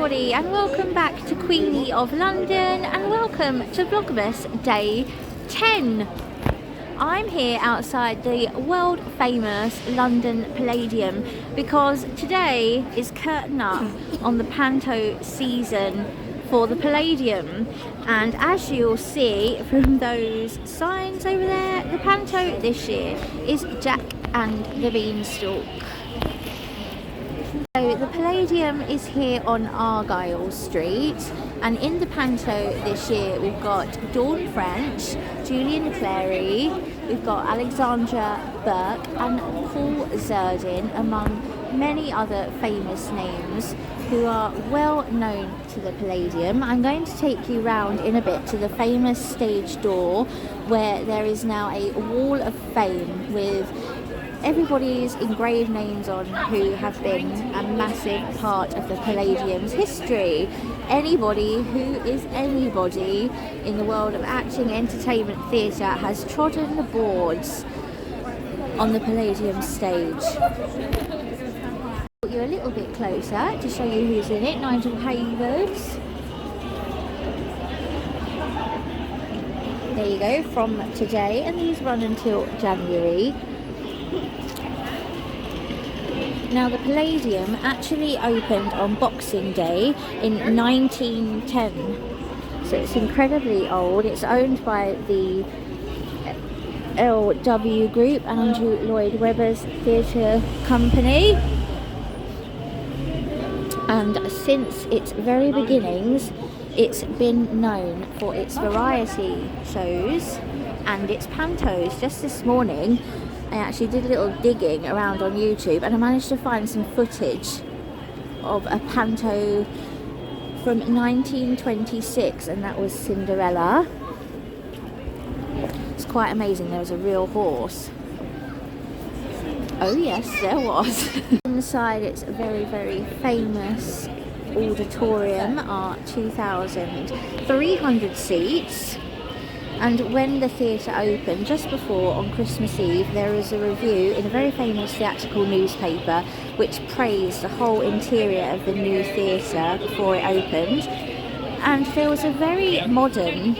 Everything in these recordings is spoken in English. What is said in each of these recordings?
everybody and welcome back to Queenie of London and welcome to Vlogmas Day 10. I'm here outside the world famous London Palladium because today is curtain up on the Panto season for the Palladium, and as you'll see from those signs over there, the Panto this year is Jack and the Beanstalk. So the Palladium is here on Argyle Street, and in the Panto this year we've got Dawn French, Julian Clary, we've got Alexandra Burke and Paul Zerdin, among many other famous names who are well known to the Palladium. I'm going to take you round in a bit to the famous stage door where there is now a wall of fame with everybody's engraved names on who have been a massive part of the Palladium's history. Anybody who is anybody in the world of acting, entertainment, theatre has trodden the boards on the Palladium stage. Put you a little bit closer to show you who's in it. Nigel Haywood. There you go, from today, and these run until January. Now the Palladium actually opened on Boxing Day in 1910, so it's incredibly old. It's owned by the LW Group, Andrew Lloyd Webber's theatre company, and since its very beginnings it's been known for its variety shows and its pantos. Just this morning I actually did a little digging around on YouTube and I managed to find some footage of a panto from 1926, and that was Cinderella. It's quite amazing. There was a real horse. Oh yes, there was. Inside its very, very famous auditorium are 2,300 seats. And when the theatre opened, just before, on Christmas Eve, there was a review in a very famous theatrical newspaper which praised the whole interior of the new theatre before it opened. And there was a very modern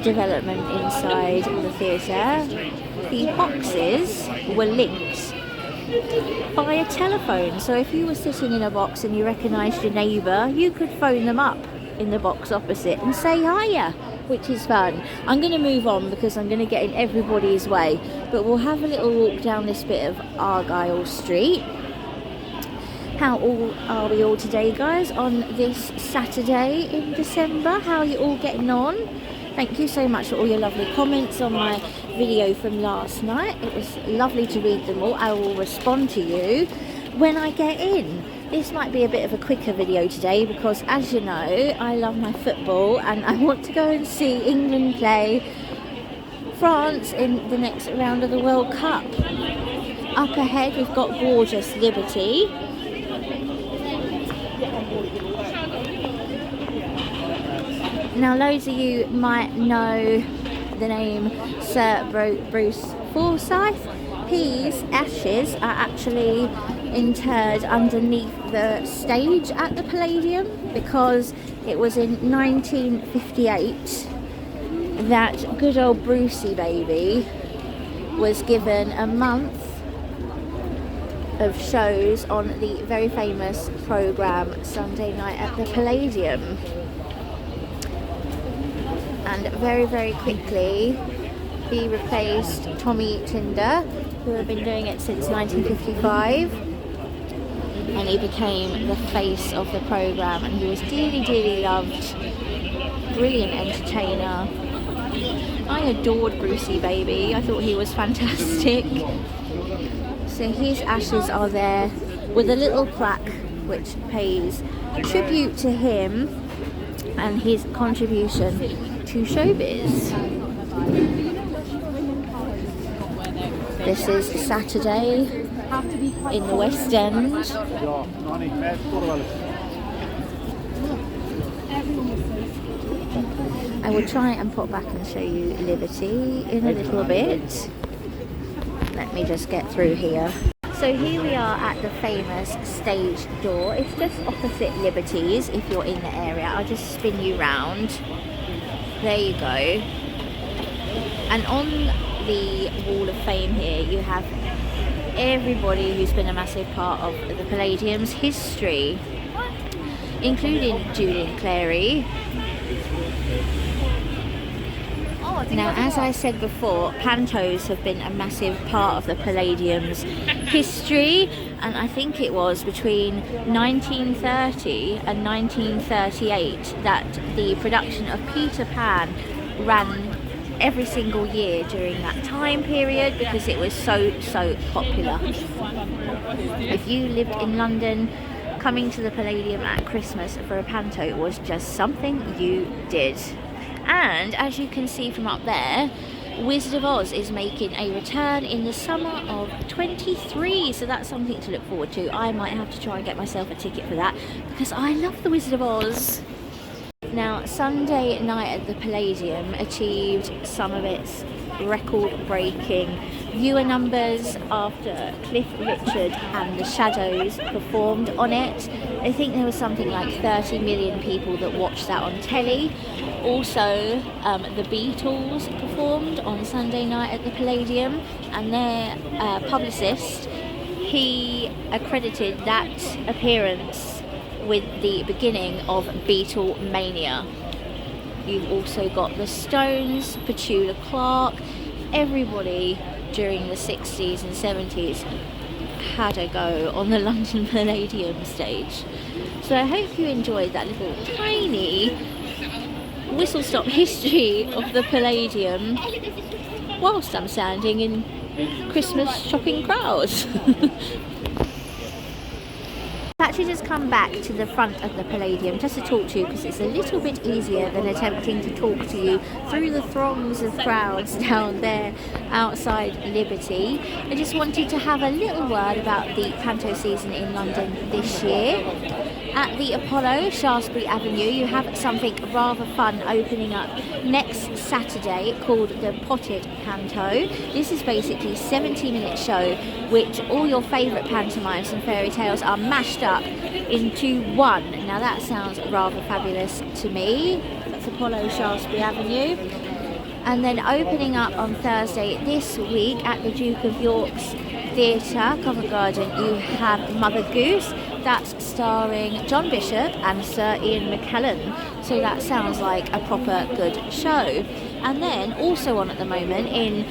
development inside the theatre. The boxes were linked by a telephone, so if you were sitting in a box and you recognised your neighbour, you could phone them up in the box opposite and say hiya, which is fun. I'm going to move on because I'm going to get in everybody's way, but we'll have a little walk down this bit of Argyle Street. How are we all today, guys, on this Saturday in December? How are you all getting on? Thank you so much for all your lovely comments on my video from last night. It was lovely to read them all. I will respond to you when I get in. This might be a bit of a quicker video today because, as you know, I love my football and I want to go and see England play France in the next round of the World Cup. Up ahead we've got gorgeous Liberty. Now loads of you might know the name Sir Bruce Forsyth. His ashes are actually interred underneath the stage at the Palladium because it was in 1958 that good old Brucey baby was given a month of shows on the very famous programme Sunday Night at the Palladium. And very, very quickly he replaced Tommy Tinder, who had been doing it since 1955, and he became the face of the programme, and he was dearly, dearly loved. Brilliant entertainer. I adored Brucey baby. I thought he was fantastic. So his ashes are there with a little plaque which pays tribute to him and his contribution to showbiz. This is Saturday in the West End. I will try and pop back and show you Liberty in a little bit. Let me just get through here. So here we are at the famous stage door. It's just opposite Liberty's if you're in the area. I'll just spin you round. There you go. And on the wall of fame here you have everybody who's been a massive part of the Palladium's history, including Julian Clary. Now, as I said before, pantos have been a massive part of the Palladium's history, and I think it was between 1930 and 1938 that the production of Peter Pan ran every single year during that time period because it was so popular. If you lived in London, coming to the Palladium at Christmas for a panto was just something you did. And as you can see from up there, Wizard of Oz is making a return in the summer of 23, so that's something to look forward to. I might have to try and get myself a ticket for that because I love the Wizard of Oz. Now, Sunday Night at the Palladium achieved some of its record-breaking viewer numbers after Cliff Richard and the Shadows performed on it. I think there was something like 30 million people that watched that on telly. Also, the Beatles performed on Sunday Night at the Palladium, and their publicist he accredited that appearance with the beginning of Beatlemania. You've also got the Stones, Petula Clark, everybody during the 60s and 70s had a go on the London Palladium stage. So I hope you enjoyed that little tiny whistle-stop history of the Palladium whilst I'm standing in Christmas shopping crowds. I've actually just come back to the front of the Palladium just to talk to you because it's a little bit easier than attempting to talk to you through the throngs of crowds down there outside Liberty. I just wanted to have a little word about the Panto season in London this year. At the Apollo, Shaftesbury Avenue, you have something rather fun opening up next Saturday called the Potted Panto. This is basically a 70-minute show which all your favourite pantomimes and fairy tales are mashed up into one. Now that sounds rather fabulous to me. That's Apollo, Shaftesbury Avenue. And then opening up on Thursday this week at the Duke of York's Theatre, Covent Garden, you have Mother Goose. That's starring John Bishop and Sir Ian McKellen. So that sounds like a proper good show. And then also on at the moment in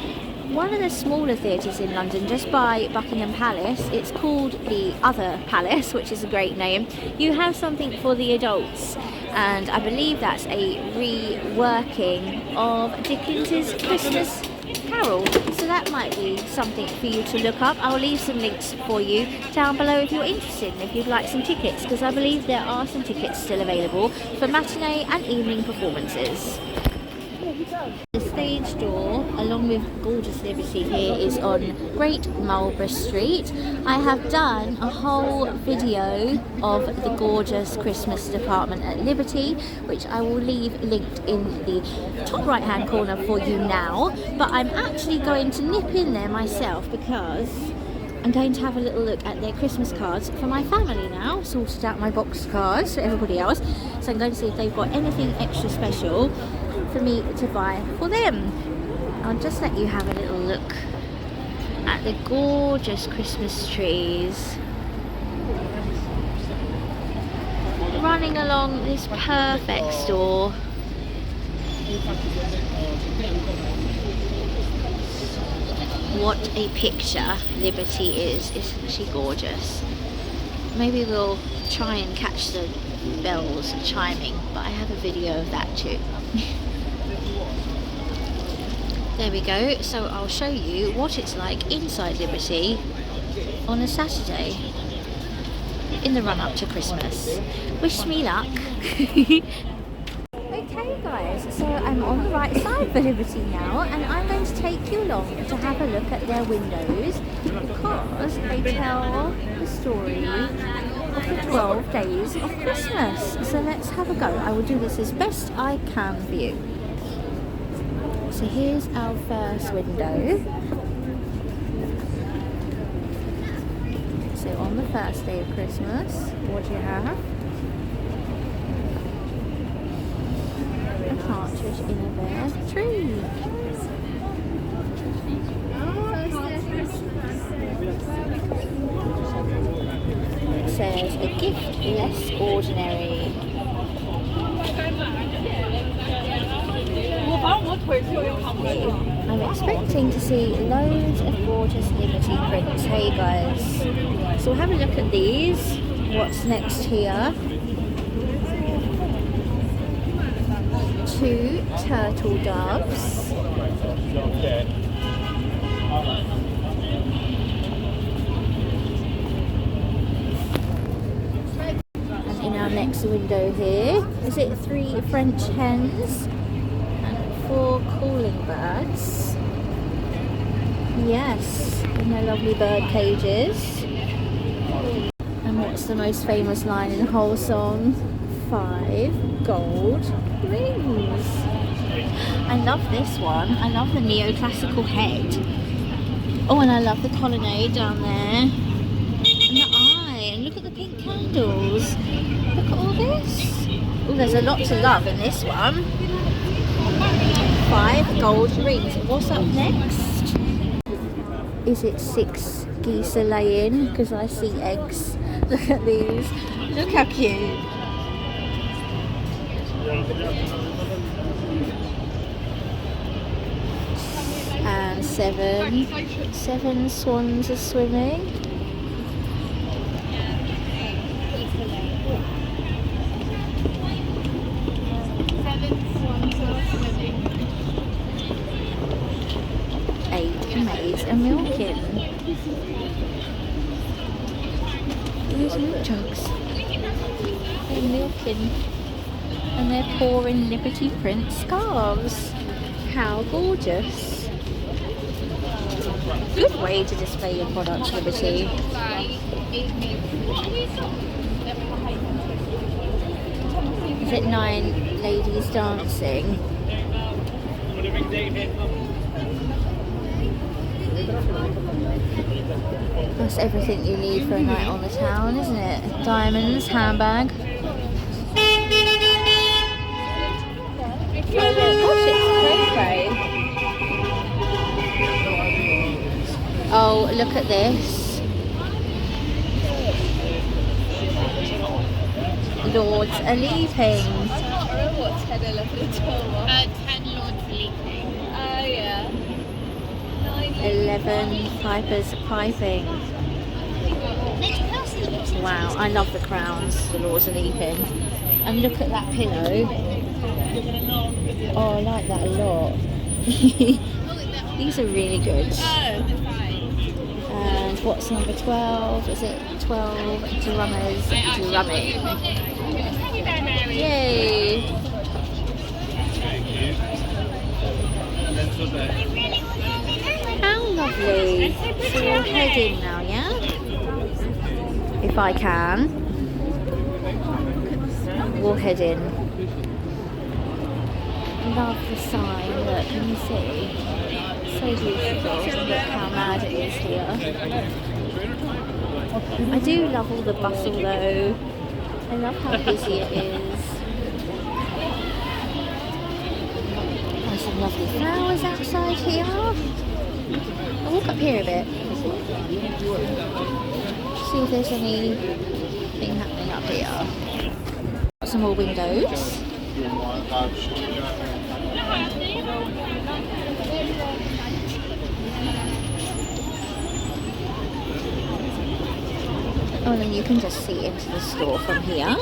one of the smaller theatres in London, just by Buckingham Palace, it's called the Other Palace, which is a great name. You have something for the adults, and I believe that's a reworking of Dickens's Christmas Carol. So that might be something for you to look up. I'll leave some links for you down below if you're interested and if you'd like some tickets, because I believe there are some tickets still available for matinee and evening performances. The stage door, along with Gorgeous Liberty here, is on Great Marlborough Street. I have done a whole video of the gorgeous Christmas department at Liberty, which I will leave linked in the top right hand corner for you now. But I'm actually going to nip in there myself because I'm going to have a little look at their Christmas cards for my family now. Sorted out my box cards for everybody else. So I'm going to see if they've got anything extra special for me to buy for them. I'll just let you have a little look at the gorgeous Christmas trees running along this perfect store. What a picture Liberty is. Isn't she gorgeous? Maybe we'll try and catch the bells chiming, but I have a video of that too. There we go. So I'll show you what it's like inside Liberty on a Saturday in the run up to Christmas. Wish me luck. Okay guys, so I'm on the right side for Liberty now, and I'm going to take you along to have a look at their windows because they tell the story of the 12 days of Christmas. So let's have a go. I will do this as best I can for you. So here's our first window. So on the first day of Christmas, what do you have? A partridge in a bare tree. It says, a gift less ordinary. I'm expecting to see loads of gorgeous Liberty prints. Hey guys, so we'll have a look at these. What's next here? 2 turtle doves. And in our next window here, is it 3 French hens? 4 calling birds. Yes, in their lovely bird cages. And what's the most famous line in the whole song? 5 gold rings. I love this one. I love the neoclassical head. Oh, and I love the colonnade down there. And the eye. And look at the pink candles. Look at all this. Oh, there's a lot to love in this one. 5 gold rings. What's up next? Is it 6 geese are laying because I see eggs. Look at these. Look how cute. And seven swans are swimming. Maids are milking. There's milk jugs. They're milking. And they're pouring Liberty print scarves. How gorgeous. Good way to display your products, Liberty. Is it 9 ladies dancing? That's everything you need for a night on the town, isn't it? Diamonds, handbag. Oh gosh, it's cray-cray. Oh, look at this. Lords are leaping. 10 lords leaping. Oh yeah. 11 pipers piping. Wow, I love the crowns, the Lords are leaping. And look at that pillow. Oh, I like that a lot. These are really good. And what's number 12? Is it 12 drummers drumming? Yay! How lovely. So we'll head in now, yeah? If I can. We'll head in. Love the sign, look, can you see? So beautiful. Look how mad it is here. I do love all the bustle though. I love how busy it is. There's some lovely flowers outside here. I'll walk up here a bit. See if there's anything happening up here. Got some more windows. Oh, and then you can just see into the store from here.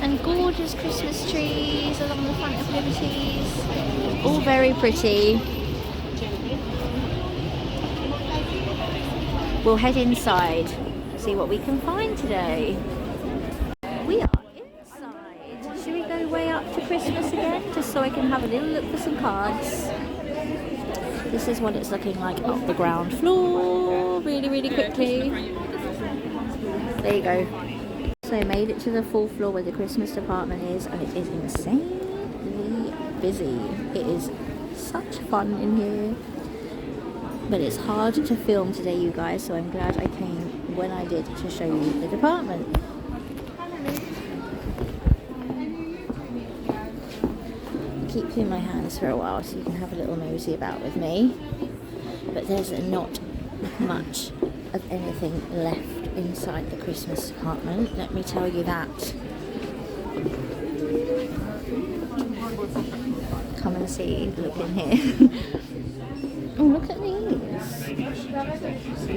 And gorgeous Christmas trees along the front of Liberty's. All very pretty. We'll head inside, see what we can find today. We are inside. Should we go way up to Christmas again, just so I can have a little look for some cards? This is what it's looking like up the ground floor, really, really quickly. There you go. So I made it to the full floor where the Christmas department is, and it is insanely busy. It is such fun in here. But it's hard to film today, you guys, so I'm glad I came when I did to show you the department. I'll keep you in my hands for a while so you can have a little nosy about with me. But there's not much of anything left inside the Christmas department, let me tell you that. Come and see, look in here. Oh, look at these.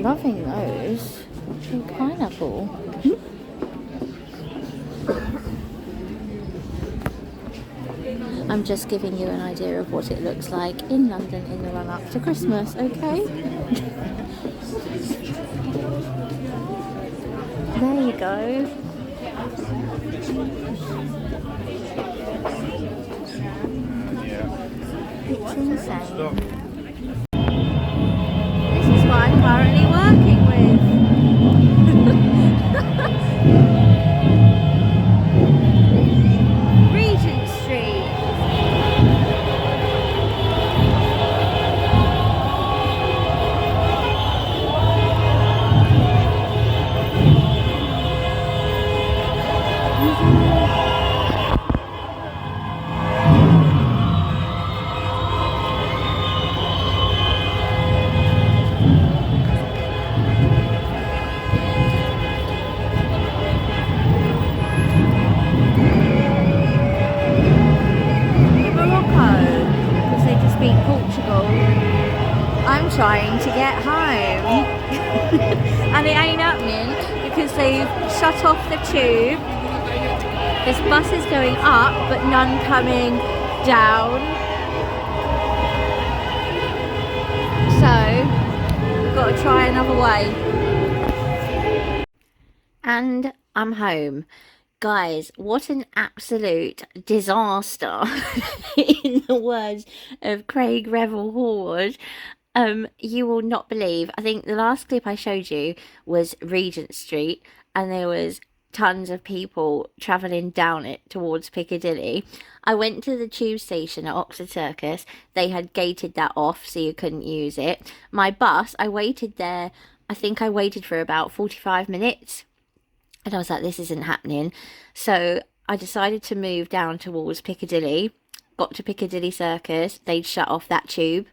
Loving those. And pineapple. I'm just giving you an idea of what it looks like in London in the run up to Christmas, okay? There you go. It's insane. This is what I'm currently working with. Regent Street. I'm trying to get home. And it ain't happening because they've shut off the tube. There's buses going up but none coming down. So we've got to try another way. And I'm home. Guys, what an absolute disaster, in the words of Craig Revel Horde. You will not believe, I think the last clip I showed you was Regent Street, and there was tons of people travelling down it towards Piccadilly. I went to the tube station at Oxford Circus. They had gated that off so you couldn't use it. My bus, I waited there, I think I waited for about 45 minutes. And I was like, this isn't happening. So I decided to move down towards Piccadilly. Got to Piccadilly Circus. They'd shut off that tube.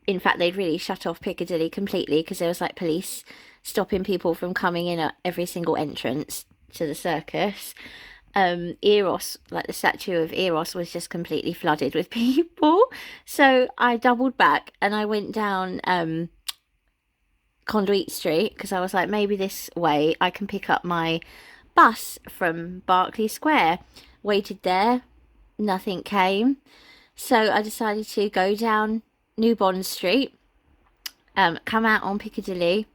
In fact, they'd really shut off Piccadilly completely because there was like police stopping people from coming in at every single entrance to the circus. Eros, like the statue of Eros, was just completely flooded with people. So I doubled back and I went down Conduit Street because I was like, maybe this way I can pick up my bus from Berkeley Square. Waited there, nothing came, so I decided to go down New Bond Street, come out on Piccadilly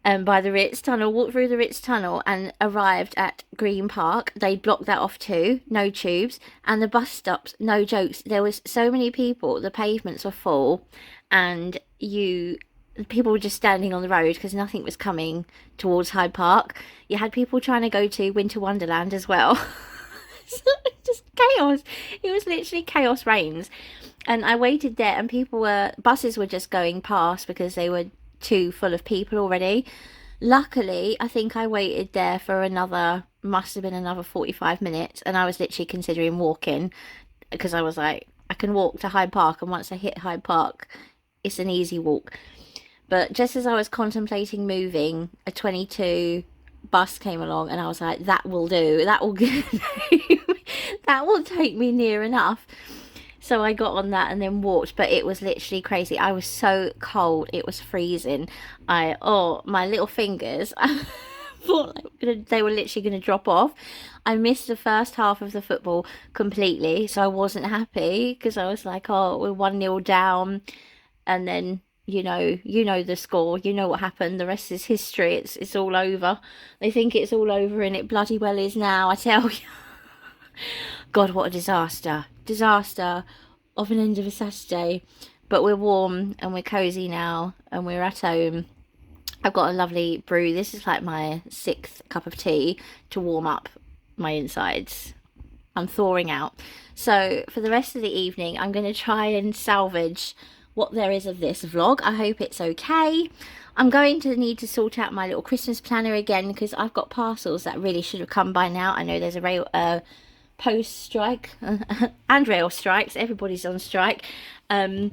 by the Ritz Tunnel, walked through the Ritz Tunnel and arrived at Green Park. They blocked that off too, no tubes, and the bus stops, no jokes, there was so many people, the pavements were full, and people were just standing on the road because nothing was coming towards Hyde Park. You had people trying to go to Winter Wonderland as well. So just chaos. It was literally chaos reigns. And I waited there and buses were just going past because they were too full of people already. Luckily, I think I waited there for must have been another 45 minutes. And I was literally considering walking because I was like, I can walk to Hyde Park. And once I hit Hyde Park, it's an easy walk. But just as I was contemplating moving, a 22 bus came along and I was like, that will do. That will that will take me near enough. So I got on that and then walked, but it was literally crazy. I was so cold. It was freezing. My little fingers, I thought they were literally going to drop off. I missed the first half of the football completely, so I wasn't happy because I was like, oh, we're 1-0 down. And then you know the score, you know what happened, the rest is history. It's all over. They think it's all over and it bloody well is now, I tell you. God, what a disaster of an end of a Saturday. But we're warm and we're cozy now and we're at home. I've got a lovely brew. This is like my 6th cup of tea to warm up my insides. I'm thawing out. So for the rest of the evening I'm going to try and salvage what there is of this vlog. I hope it's okay. I'm going to need to sort out my little Christmas planner again because I've got parcels that really should have come by now. I know there's a post strike and rail strikes. Everybody's on strike. So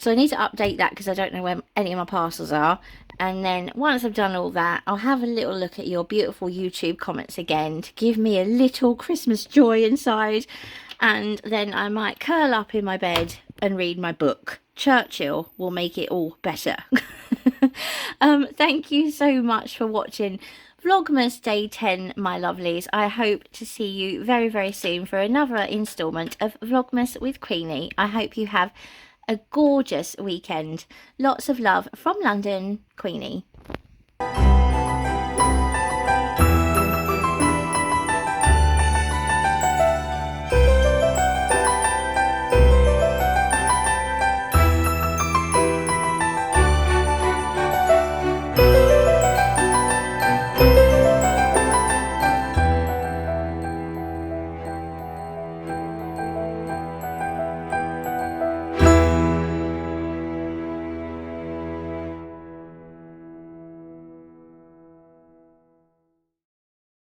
I need to update that because I don't know where any of my parcels are. And then once I've done all that, I'll have a little look at your beautiful YouTube comments again to give me a little Christmas joy inside. And then I might curl up in my bed and read my book. Churchill will make it all better. Thank you so much for watching Vlogmas Day 10, my lovelies. I hope to see you very, very soon for another instalment of Vlogmas with Queenie. I hope you have a gorgeous weekend. Lots of love from London, Queenie.